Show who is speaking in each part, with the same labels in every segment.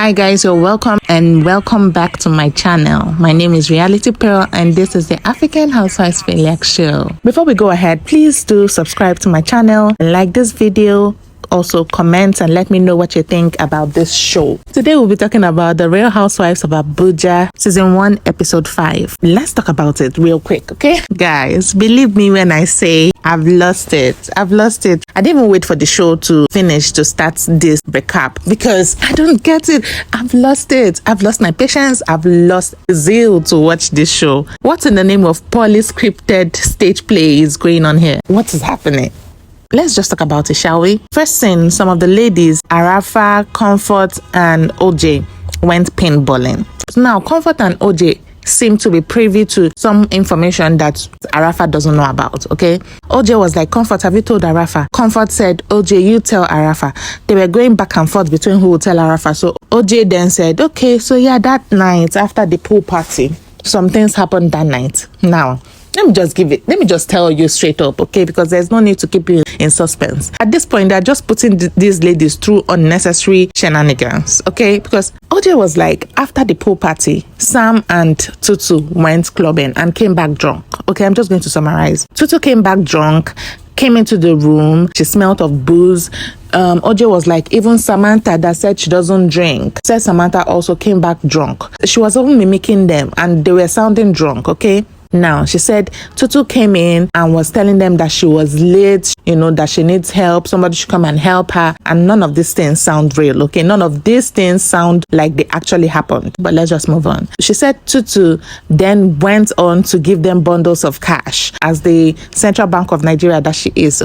Speaker 1: Hi guys, you're welcome and welcome back to my channel. My name is Reality Pearl and this is the African Housewives Filiac Show. Before we go ahead, please do subscribe to my channel and like this video. Also comment and let me know what you think about this show. Today we'll be talking about the Real Housewives of Abuja season 1 episode 5. Let's talk about it real quick, okay? Guys, believe me when I say I've lost it. I didn't even wait for the show to finish to start this recap because I don't get it. I've lost it. I've lost my patience. I've lost zeal to watch this show. What in the name of poorly scripted stage play is going on here? What is happening? Let's just talk about it, shall we? First thing, some of the ladies, Arafa, Comfort, and OJ went paintballing. Now, Comfort and OJ seem to be privy to some information that Arafa doesn't know about, okay? OJ was like, Comfort, have you told Arafa? Comfort said, OJ, you tell Arafa. They were going back and forth between who would tell Arafa. So OJ then said, okay, so yeah, that night after the pool party, some things happened that night. Now, let me just tell you straight up, okay? Because there's no need to keep you in suspense. At this point, they're just putting these ladies through unnecessary shenanigans, okay? Because OJ was like, after the pool party, Sam and Tutu went clubbing and came back drunk. Okay, I'm just going to summarize. Tutu came back drunk, came into the room, she smelled of booze. OJ was like, even Samantha that said she doesn't drink, said Samantha also came back drunk. She was even mimicking them and they were sounding drunk, okay? Now, she said Tutu came in and was telling them that she was late, that she needs help, somebody should come and help her, and none of these things sound real, okay? None of these things sound like they actually happened, but let's just move on. She said Tutu then went on to give them bundles of cash as the Central Bank of Nigeria that she is.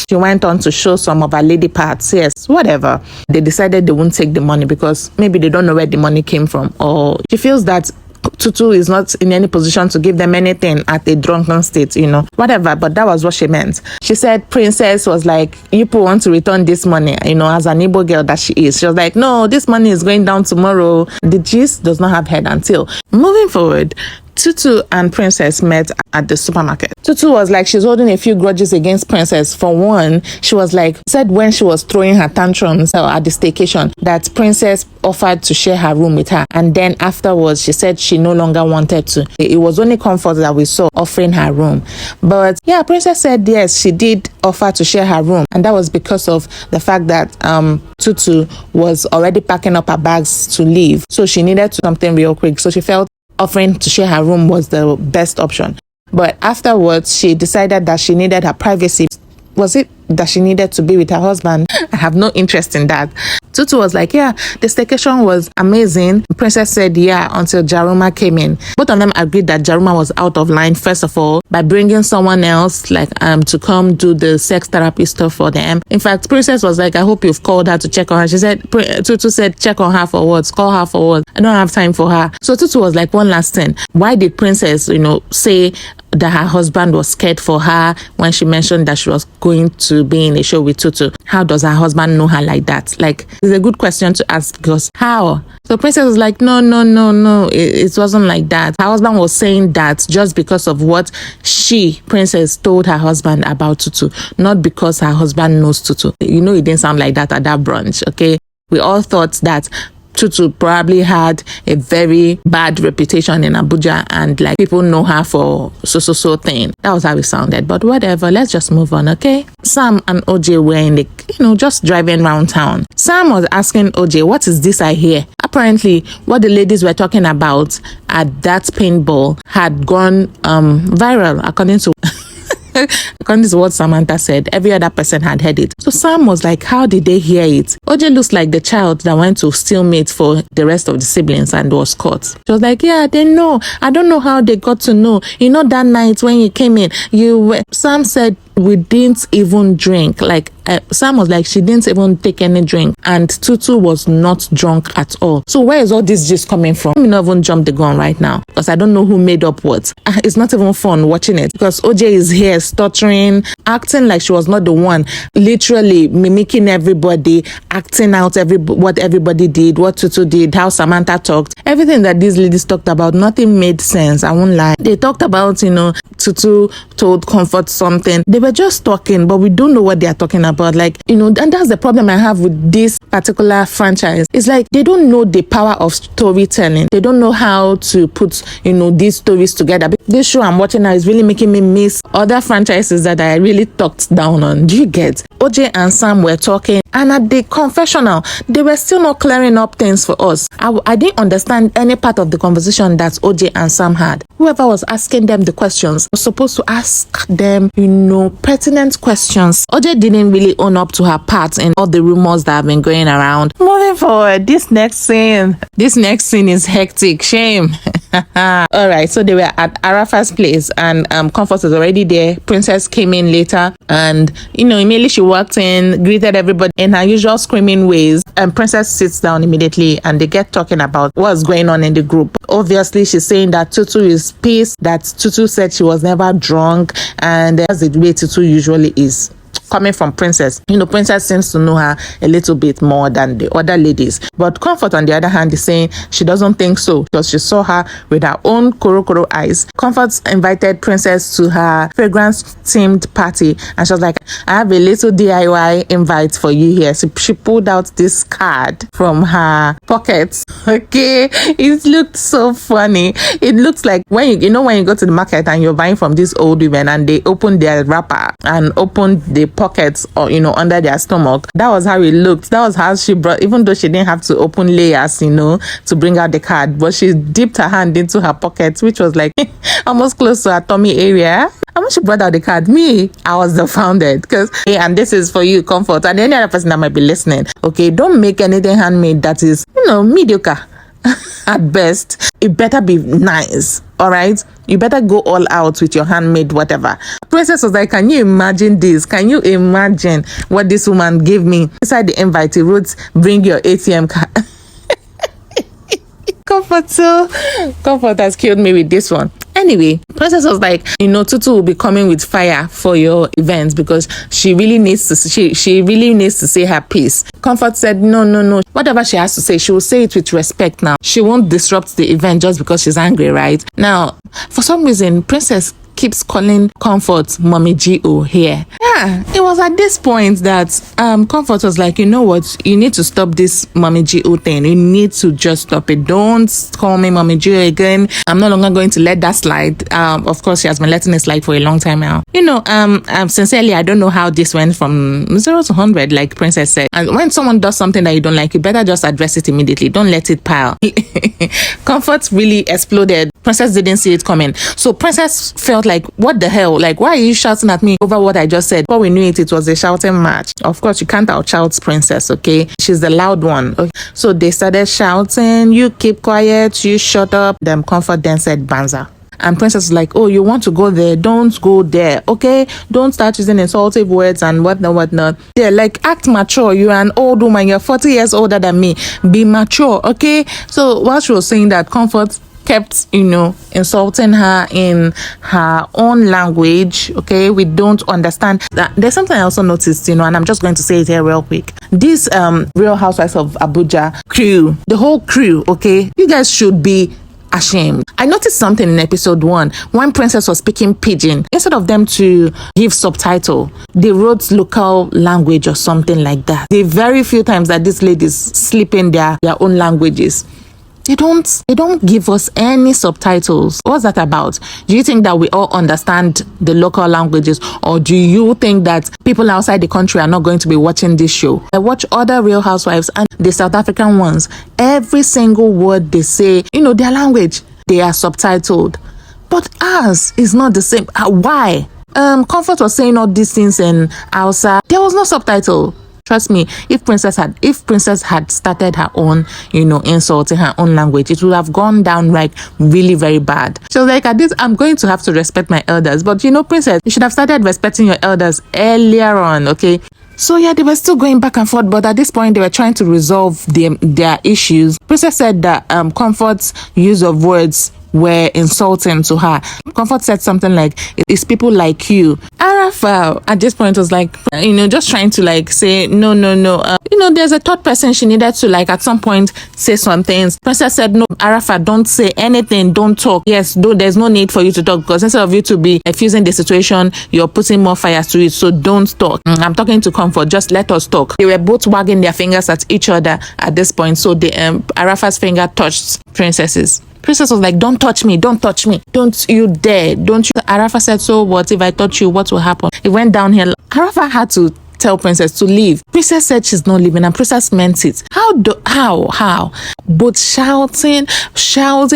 Speaker 1: She went on to show some of her lady parts. Yes, whatever. They decided they wouldn't take the money because maybe they don't know where the money came from, or she feels that Tutu is not in any position to give them anything at a drunken state, whatever, but that was what she meant. She said Princess was like, you people want to return this money, as an Igbo girl that she is. She was like, no, this money is going down tomorrow. The gist does not have head until. Moving forward, Tutu and Princess met at the supermarket. Tutu was like, she's holding a few grudges against Princess. For one, she was like, said when she was throwing her tantrums at the staycation that Princess offered to share her room with her. And then afterwards, she said she no longer wanted to. It was only Comfort that we saw offering her room. But yeah, Princess said yes, she did offer to share her room. And that was because of the fact that Tutu was already packing up her bags to leave. So she needed something real quick. So she felt offering to share her room was the best option. But afterwards, she decided that she needed her privacy. Was it that she needed to be with her husband? I have no interest in that. Tutu was like, yeah, the staycation was amazing. Princess said, yeah, until Jaruma came in. Both of them agreed that Jaruma was out of line, first of all, by bringing someone else, to come do the sex therapy stuff for them. In fact, Princess was like, I hope you've called her to check on her. She said, Tutu said, check on her for what? Call her for what? I don't have time for her. So Tutu was like, one last thing. Why did Princess, say that her husband was scared for her when she mentioned that she was going to be in a show with Tutu? How does her husband know her like that? It's a good question to ask because how? So Princess was like, no, it wasn't like that. Her husband was saying that just because of what Princess told her husband about Tutu, not because her husband knows Tutu. It didn't sound like that at that brunch, okay? We all thought that Tutu probably had a very bad reputation in Abuja and people know her for so thing. That was how it sounded. But whatever, let's just move on, okay? Sam and OJ were in just driving around town. Sam was asking OJ, what is this I hear? Apparently, what the ladies were talking about at that paintball had gone viral, according to what Samantha said. Every other person had heard it. So Sam was like, how did they hear it? OJ looks like the child that went to steal meat for the rest of the siblings and was caught. She was like, yeah, they know. I don't know how they got to know. That night when you came in, Sam said, we didn't even drink. Sam was like, she didn't even take any drink. And Tutu was not drunk at all. So where is all this just coming from? Let me not even jump the gun right now because I don't know who made up what. It's not even fun watching it because OJ is here stuttering, acting like she was not the one, literally mimicking everybody, acting out what everybody did, what Tutu did, how Samantha talked. Everything that these ladies talked about, nothing made sense. I won't lie. They talked about, Tutu told Comfort something. They were just talking, but we don't know what they are talking about. And that's the problem I have with this particular franchise. It's like they don't know the power of storytelling. They don't know how to put, these stories together. This show I'm watching now is really making me miss other franchises that I really talked down on. Do you get? OJ and Sam were talking, and at the confessional, they were still not clearing up things for us. I didn't understand any part of the conversation that OJ and Sam had. Whoever was asking them the questions was supposed to ask them, pertinent questions. OJ didn't really own up to her part in all the rumors that have been going around. Moving forward, this next scene is hectic. Shame. All right, so they were at Arafa's place, and Comfort was already there. Princess came in later, and immediately she walked in, greeted everybody in her usual screaming ways, and Princess sits down immediately, and they get talking about what's going on in the group. Obviously, she's saying that Tutu is pissed, that Tutu said she was never drunk, and that's the way Tutu usually is. Coming from Princess, Princess seems to know her a little bit more than the other ladies. But Comfort, on the other hand, is saying she doesn't think so, because she saw her with her own koro eyes. Comfort invited Princess to her fragrance-themed party, and she was like, I have a little DIY invite for you here. So she pulled out this card from her pocket. Okay, it looked so funny. It looks like when you go to the market and you're buying from these old women, and they open their wrapper and open the pockets or under their stomach. That was how it looked. That was how she brought, even though she didn't have to open layers to bring out the card, but she dipped her hand into her pocket, which was like almost close to her tummy area. And when she brought out the card, I was dumbfounded, because and this is for you, Comfort, and any other person that might be listening. Okay, don't make anything handmade that is mediocre at best. It better be nice. All right, you better go all out with your handmade whatever. Princess was like, can you imagine this? Can you imagine what this woman gave me? Inside the invite, he wrote, bring your ATM card. Comfort has killed me with this one. Anyway, Princess was like, Tutu will be coming with fire for your events, because she really needs to say her piece. Comfort said, no. Whatever she has to say, she will say it with respect now. She won't disrupt the event just because she's angry, right? Now, for some reason, Princess keeps calling Comfort Mommy G.O. here. Yeah, it was at this point that Comfort was like, you know what? You need to stop this Mommy G.O. thing. You need to just stop it. Don't call me Mommy G.O. again. I'm no longer going to let that slide. Of course, she has been letting it slide for a long time now. Sincerely, I don't know how this went from 0 to 100, like Princess said. And when someone does something that you don't like, you better just address it immediately. Don't let it pile. Comfort really exploded. Princess didn't see it coming. So Princess felt like, what the hell? Like, why are you shouting at me over what I just said? Before we knew it, it was a shouting match. Of course, you can't out-shout Princess, okay? She's the loud one. Okay? So they started shouting, you keep quiet, you shut up. Then Comfort then said, Banza. And Princess was like, oh, you want to go there? Don't go there, okay? Don't start using insultive words and whatnot. Yeah, like, act mature. You're an old woman. You're 40 years older than me. Be mature, okay? So while she was saying that, Comfort kept, insulting her in her own language. Okay, we don't understand that. There's something I also noticed, and I'm just going to say it here real quick. This Real Housewives of Abuja crew, the whole crew, okay, you guys should be ashamed. I noticed something in episode 1 when Princess was speaking pidgin. Instead of them to give subtitle, they wrote local language or something like that. The very few times that these ladies slip in their own languages, They don't give us any subtitles. What's that about? Do you think that we all understand the local languages, or do you think that people outside the country are not going to be watching this show? I watch other Real Housewives and the South African ones. Every single word they say, their language, they are subtitled. But ours is not the same. Why? Comfort was saying all these things in Hausa. There was no subtitle. Trust me, if Princess had started her own, insult in her own language, it would have gone down like really, very bad. She was like, I'm going to have to respect my elders. But Princess, you should have started respecting your elders earlier on, okay? So yeah, they were still going back and forth, but at this point they were trying to resolve their issues. Princess said that Comfort's use of words were insulting to her. Comfort said something like, it's people like you. Arafa Arafa at this point was like, just trying to like say, no. There's a third person she needed to like at some point say some things. Princess said, no, Arafa, don't say anything, don't talk. Yes, there's no need for you to talk, because instead of you to be effusing the situation, you're putting more fire to it. So don't talk. I'm talking to Comfort, just let us talk. They were both wagging their fingers at each other at this point. So the Arafa's finger touched Princess's. Princess was like, don't touch me, don't you dare, don't you. Arafa said, so what if I touch you, what will happen? It went downhill. Arafa had to tell Princess to leave. Princess said she's not leaving, and Princess meant it. How? Both shouting,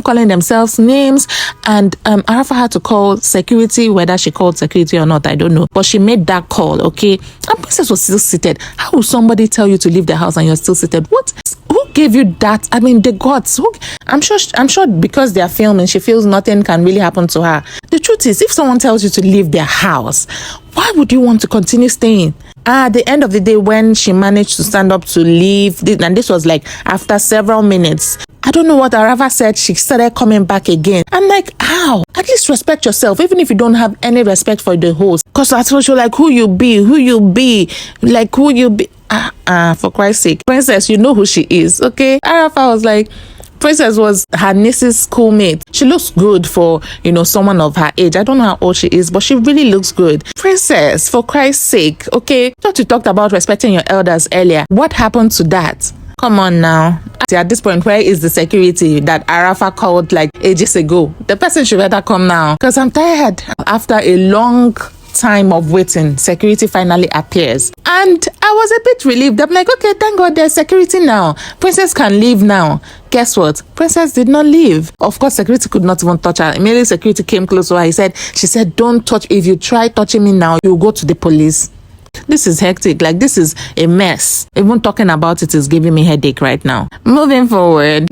Speaker 1: calling themselves names, and Arafa had to call security. Whether she called security or not, I don't know, but she made that call, okay? And Princess was still seated. How will somebody tell you to leave the house and you're still seated? What? Who gave you that? I mean, the gods. I'm sure because they're filming, she feels nothing can really happen to her. The truth is, if someone tells you to leave their house, why would you want to continue staying? At the end of the day, when she managed to stand up to leave, and this was like after several minutes, I don't know what Arafa said, she started coming back again. I'm like, how? At least respect yourself, even if you don't have any respect for the host. Because I told you, like, who you be. For Christ's sake. Princess, you know who she is, okay? Arafa was like, Princess was her niece's schoolmate. She looks good for, someone of her age. I don't know how old she is, but she really looks good. Princess, for Christ's sake, okay? Thought you talked about respecting your elders earlier. What happened to that? Come on now. At this point, where is the security that Arafa called like ages ago? The person should better come now, because I'm tired. After a long time of waiting, security finally appears, and I was a bit relieved. I'm like, okay, thank God there's security now. Princess can leave now. Guess what? Princess did not leave. Of course, security could not even touch her. Immediately security came close to her. She said, don't touch. If you try touching me now, you'll go to the police. This is hectic. Like, this is a mess. Even talking about it is giving me headache right now. Moving forward,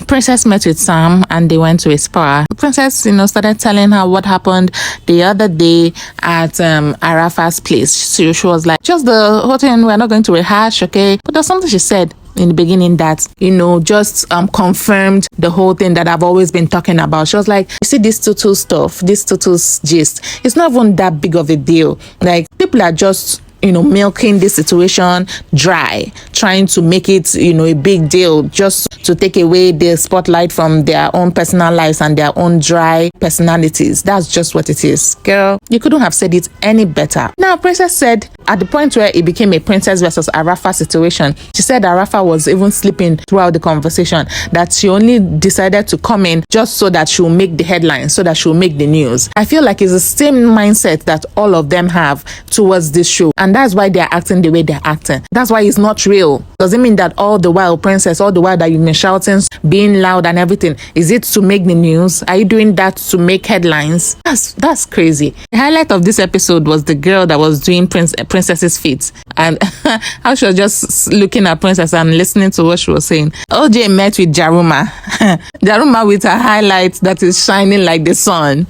Speaker 1: Princess met with Sam and they went to a spa. Princess, started telling her what happened the other day at Arafa's place. So she was like, just the whole thing, we're not going to rehash, okay? But there's something she said in the beginning that, just confirmed the whole thing that I've always been talking about. She was like, you see this Tutu stuff, this Tutu's gist, it's not even that big of a deal. Like, people are just milking this situation dry, trying to make it, a big deal just to take away the spotlight from their own personal lives and their own dry personalities. That's just what it is. Girl, you couldn't have said it any better. Now, Princess said at the point where it became a Princess versus Arafa situation, she said Arafa was even sleeping throughout the conversation, that she only decided to come in just so that she'll make the headlines, so that she'll make the news. I feel like it's the same mindset that all of them have towards this show. And that's why they're acting the way they're acting. That's why it's not real. Does it mean that all the while, Princess, all the while that you've been shouting, being loud and everything, is it to make the news? Are you doing that to make headlines? That's crazy. The highlight of this episode was the girl that was doing Princess's feet, and how she was just looking at Princess and listening to what she was saying. OJ met with Jaruma. Jaruma with her highlight that is shining like the sun.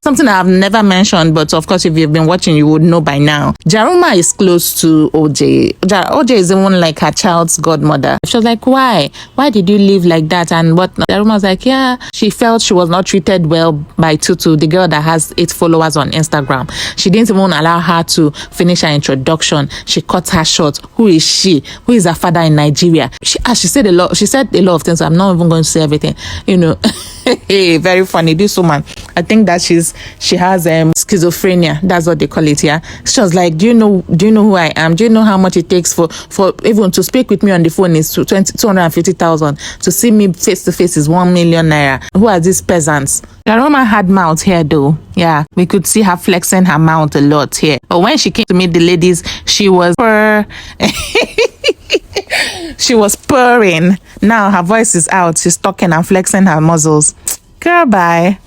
Speaker 1: Something I've never mentioned, but of course if you've been watching you would know by now. Jaruma is close to OJ. OJ is the one like her child's godmother. She was like, why did you live like that? And what? Jaruma was like, yeah, she felt she was not treated well by Tutu, the girl that has 8 followers on Instagram. She didn't even allow her to finish her introduction. She cut her short. Who is she? Who is her father in Nigeria? She said a lot of things. So I'm not even going to say everything, Hey, very funny. This woman, I think that she has schizophrenia. That's what they call it. Yeah. She was like, do you know who I am? Do you know how much it takes for even to speak with me on the phone is 250,000. To see me face to face is 1 million naira. Who are these peasants? Jaruma had mouth here though. Yeah, we could see her flexing her mouth a lot here. But when she came to meet the ladies, she was she was purring. Now her voice is out. She's talking and flexing her muscles. Girl, bye.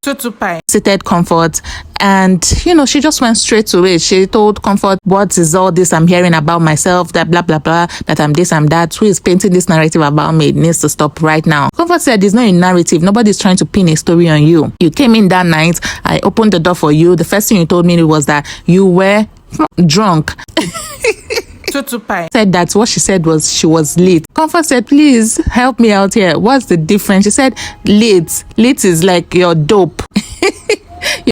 Speaker 1: Tutupie seated Comfort, and she just went straight to it. She told Comfort, what is all this I'm hearing about myself, that blah blah blah, that I'm this, I'm that. Who is painting this narrative about me? It needs to stop right now. Comfort said, it's not a narrative. Nobody's trying to pin a story on you. You came in that night, I opened the door for you. The first thing you told me was that you were drunk. Tutupie said that what she said was she was late. Comfort said, please help me out here. What's the difference? She said, late is like your dope.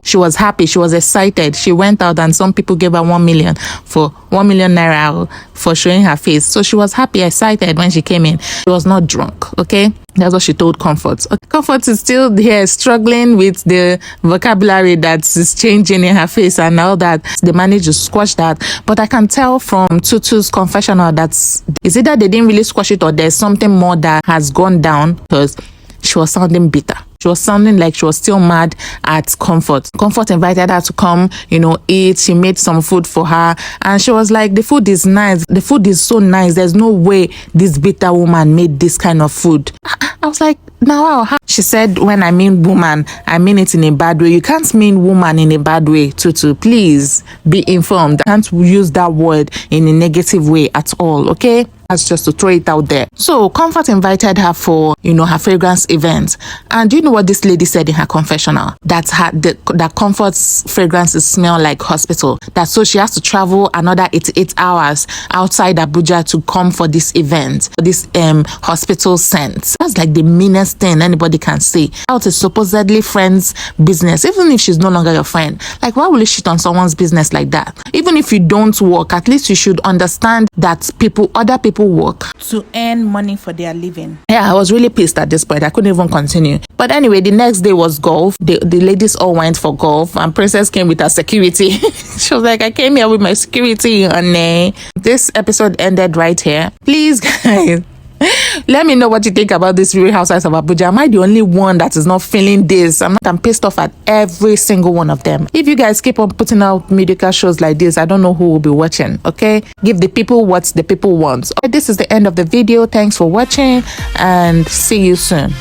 Speaker 1: She was happy. She was excited. She went out and some people gave her 1 million for 1 million naira for showing her face. So she was happy, excited when she came in. She was not drunk, okay? That's what she told Comfort. Okay, Comfort is still there struggling with the vocabulary that is changing in her face and all that. They managed to squash that. But I can tell from Tutu's confessional that is either they didn't really squash it or there's something more that has gone down, because she was sounding bitter. She was sounding like she was still mad at Comfort. Comfort invited her to come, eat. She made some food for her. And she was like, the food is nice. The food is so nice. There's no way this bitter woman made this kind of food. I was like, now, she said, when I mean woman, I mean it in a bad way. You can't mean woman in a bad way, Tutu. Please be informed. I can't use that word in a negative way at all, okay? That's just to throw it out there. So Comfort invited her for, her fragrance event. And do you know what this lady said in her confessional? That that Comfort's fragrances smell like hospital. That so she has to travel another 88 hours outside Abuja to come for this event, for this hospital scent. That's like the meanest thing anybody can say. Out is supposedly friend's business, even if she's no longer your friend. Like, why will you shit on someone's business like that? Even if you don't work, at least you should understand that other people work to earn money for their living. Yeah, I was really pissed at this point. I couldn't even continue. But anyway, the next day was golf. The ladies all went for golf, and Princess came with her security. She was like, I came here with my security, honey. This episode ended right here. Please, guys, let me know what you think about this Real Housewives of Abuja. Am I the only one that is not feeling this? I'm pissed off at every single one of them. If you guys keep on putting out mediocre shows like this, I don't know who will be watching, okay? Give the people what the people want. Okay, this is the end of the video. Thanks for watching and see you soon.